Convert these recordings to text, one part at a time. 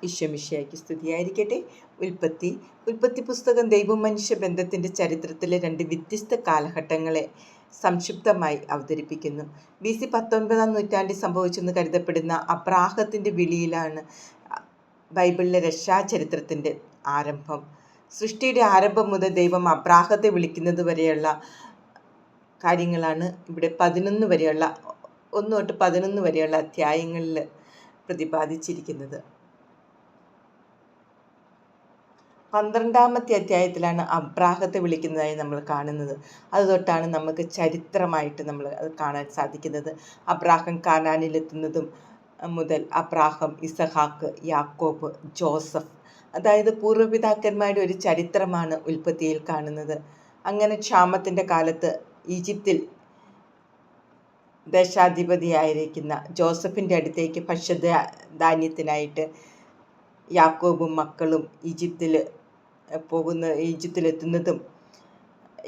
ഈശോമിശിഹായ്ക്ക് സ്തുതിയായിരിക്കട്ടെ. ഉൽപ്പത്തി പുസ്തകം ദൈവം മനുഷ്യ ബന്ധത്തിൻ്റെ ചരിത്രത്തിലെ 2 വ്യത്യസ്ത കാലഘട്ടങ്ങളെ സംക്ഷിപ്തമായി അവതരിപ്പിക്കുന്നു. BC 19-ാം നൂറ്റാണ്ടിൽ സംഭവിച്ചെന്ന് കരുതപ്പെടുന്ന അബ്രാഹത്തിൻ്റെ വിളിയിലാണ് ബൈബിളിലെ രക്ഷാചരിത്രത്തിൻ്റെ ആരംഭം. സൃഷ്ടിയുടെ ആരംഭം മുതൽ ദൈവം അബ്രാഹത്തെ വിളിക്കുന്നത് വരെയുള്ള കാര്യങ്ങളാണ് ഇവിടെ 1 തൊട്ട് 11 വരെയുള്ള അധ്യായങ്ങളിൽ പ്രതിപാദിച്ചിരിക്കുന്നത്. 12-ാമത്തെ അധ്യായത്തിലാണ് അബ്രാഹത്തെ വിളിക്കുന്നതായി നമ്മൾ കാണുന്നത്. അത് തൊട്ടാണ് നമുക്ക് ചരിത്രമായിട്ട് നമ്മൾ അത് കാണാൻ സാധിക്കുന്നത്. അബ്രാഹം കാനാനിലെത്തുന്നതും മുതൽ അബ്രാഹം, ഇസഹാക്ക്, യാക്കോബ്, ജോസഫ്, അതായത് പൂർവ്വപിതാക്കന്മാരുടെ ഒരു ചരിത്രമാണ് ഉൽപ്പത്തിയിൽ കാണുന്നത്. അങ്ങനെ ക്ഷാമത്തിൻ്റെ കാലത്ത് ഈജിപ്തിൽ ദേശാധിപതിയായിരിക്കുന്ന ജോസഫിൻ്റെ അടുത്തേക്ക് ഭക്ഷ്യധാന്യത്തിനായിട്ട് യാക്കോബും മക്കളും ഈജിപ്തിലെത്തുന്നതും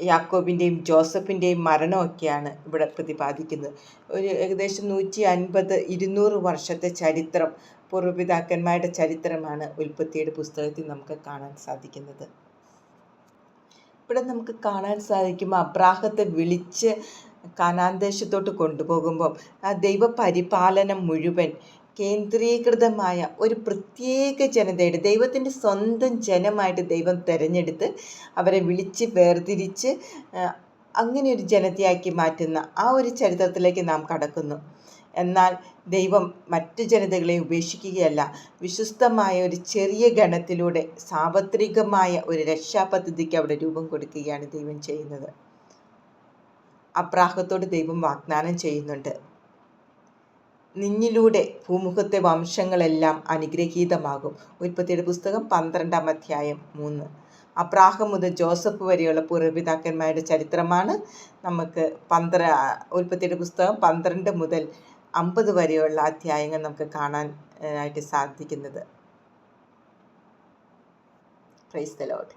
യാക്കോബിൻ്റെയും ജോസഫിൻ്റെയും മരണമൊക്കെയാണ് ഇവിടെ പ്രതിപാദിക്കുന്നത്. ഒരു ഏകദേശം 150-200 വർഷത്തെ ചരിത്രം, പൂർവ്വപിതാക്കന്മാരുടെ ചരിത്രമാണ് ഉൽപ്പത്തിയുടെ പുസ്തകത്തിൽ നമുക്ക് കാണാൻ സാധിക്കുന്നത്. ഇവിടെ നമുക്ക് കാണാൻ സാധിക്കും അബ്രാഹത്തെ വിളിച്ച് കാനാൻ ദേശത്തോട്ട് കൊണ്ടുപോകുമ്പം ആ ദൈവപരിപാലനം മുഴുവൻ കേന്ദ്രീകൃതമായ ഒരു പ്രത്യേക ജനതയുടെ, ദൈവത്തിൻ്റെ സ്വന്തം ജനമായിട്ട് ദൈവം തിരഞ്ഞെടുത്ത് അവരെ വിളിച്ച് വേർതിരിച്ച് അങ്ങനെ ഒരു ജനതയാക്കി മാറ്റുന്ന ആ ഒരു ചരിത്രത്തിലേക്ക് നാം കടക്കുന്നു. എന്നാൽ ദൈവം മറ്റു ജനതകളെ ഉപേക്ഷിക്കുകയല്ല, വിശ്വസ്തമായ ഒരു ചെറിയ ഗണത്തിലൂടെ സാർവത്രികമായ ഒരു രക്ഷാപദ്ധതിക്ക് അവിടെ രൂപം കൊടുക്കുകയാണ് ദൈവം ചെയ്യുന്നത്. അബ്രാഹത്തോട് ദൈവം വാഗ്ദാനം ചെയ്യുന്നുണ്ട്, നിന്നിലൂടെ ഭൂമുഖത്തെ വംശങ്ങളെല്ലാം അനുഗ്രഹീതമാകും. ഉൽപ്പത്തിയുടെ പുസ്തകം 12-ാം അധ്യായം 3. അബ്രാഹം മുതൽ ജോസഫ് വരെയുള്ള പൂർവ്വപിതാക്കന്മാരുടെ ചരിത്രമാണ് നമുക്ക് ഉൽപ്പത്തിയുടെ പുസ്തകം 12 മുതൽ 50 വരെയുള്ള അധ്യായങ്ങൾ നമുക്ക് കാണാൻ ആയിട്ട് സാധിക്കുന്നത്. Praise the Lord.